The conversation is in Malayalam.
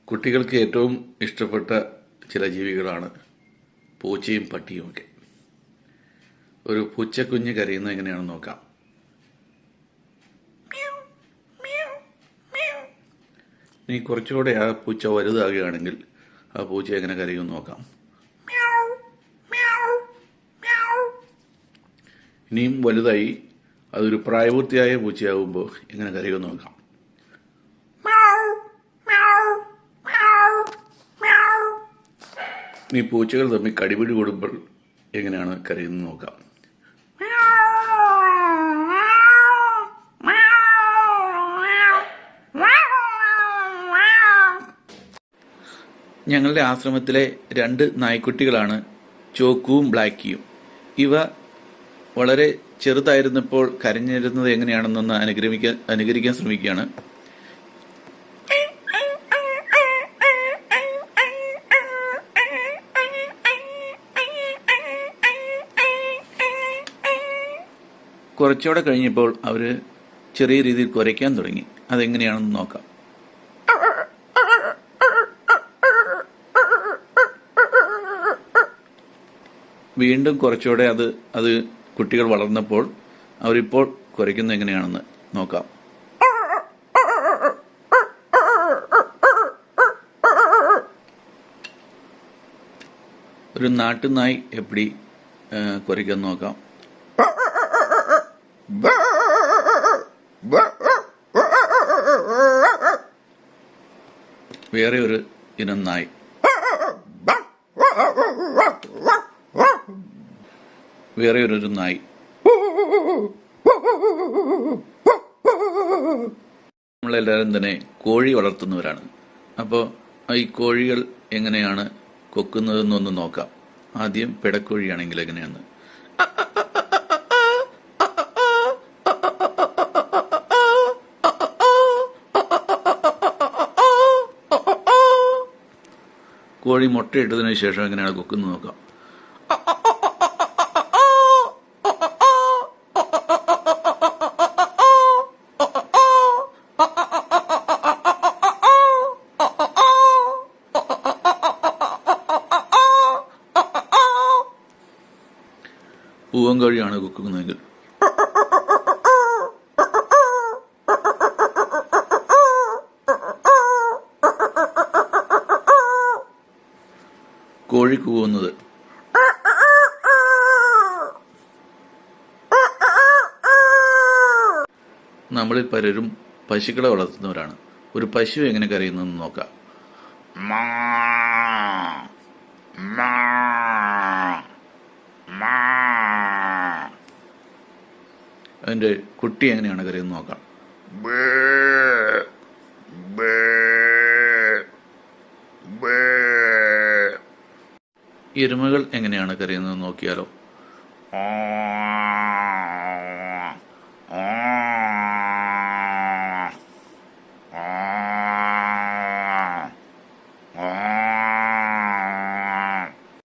കുട്ടികൾക്ക് ഏറ്റവും ഇഷ്ടപ്പെട്ട ചില ജീവികളാണ് പൂച്ചയും പട്ടിയുമൊക്കെ. ഒരു പൂച്ചക്കുഞ്ഞ് കരയുന്നത് എങ്ങനെയാണെന്ന് നോക്കാം. ഇനി കുറച്ചുകൂടെ ആ പൂച്ച വലുതാകുകയാണെങ്കിൽ ആ പൂച്ച എങ്ങനെ കരയുമെന്ന് നോക്കാം. ഇനിയും വലുതായി അതൊരു പ്രായപൂർത്തിയായ പൂച്ചയാകുമ്പോൾ എങ്ങനെ കരയുമെന്ന് നോക്കാം. ഈ പൂച്ചകൾ തമ്മിൽ കടിപിടി കൂടുമ്പോൾ എങ്ങനെയാണ് കരയുന്നത് നോക്കാം. ഞങ്ങളുടെ ആശ്രമത്തിലെ 2 നായ്ക്കുട്ടികളാണ് ചോക്കുവും ബ്ലാക്കിയും. ഇവ വളരെ ചെറുതായിരുന്നപ്പോൾ കരഞ്ഞിരുന്നത് എങ്ങനെയാണെന്നൊന്ന് അനുകരിക്കാൻ ശ്രമിക്കുകയാണ്. കുറച്ചുകൂടെ കഴിഞ്ഞപ്പോൾ അവർ ചെറിയ രീതിയിൽ കുരയ്ക്കാൻ തുടങ്ങി. അതെങ്ങനെയാണെന്ന് നോക്കാം. വീണ്ടും കുറച്ചുകൂടെ അത് കുട്ടികൾ വളർന്നപ്പോൾ അവരിപ്പോൾ കുരയ്ക്കുന്നത് എങ്ങനെയാണെന്ന് നോക്കാം. ഒരു നാട്ടുനായ് എപ്പടി കുരയ്ക്കാൻ നോക്കാം. വേറെ ഒരു ഇനം നായ്. വേറെ ഒരു നായ്. നമ്മളെല്ലാവരും തന്നെ കോഴി വളർത്തുന്നവരാണ്. അപ്പോൾ ഈ കോഴികൾ എങ്ങനെയാണ് കൊക്കുന്നതെന്നൊന്ന് നോക്കാം. ആദ്യം പിടക്കോഴിയാണെങ്കിൽ എങ്ങനെയാണ്. കോഴി മുട്ടയിട്ടതിന് ശേഷം എങ്ങനെയാണ് കൊക്കുന്നത് നോക്കാം. പൂവൻ കോഴിയാണ് കൊക്കുന്നതെങ്കിൽ കോഴി കൂവുന്നത്. നമ്മളിൽ പലരും പശുക്കളെ വളർത്തുന്നവരാണ്. ഒരു പശു എങ്ങനെ കരയുന്നെന്ന് നോക്കാം. അതിന്റെ കുട്ടി എങ്ങനെയാണ് കരയുന്നത് നോക്കാം. എരുമകൾ എങ്ങനെയാണ് കരയുന്നത് നോക്കിയാലോ.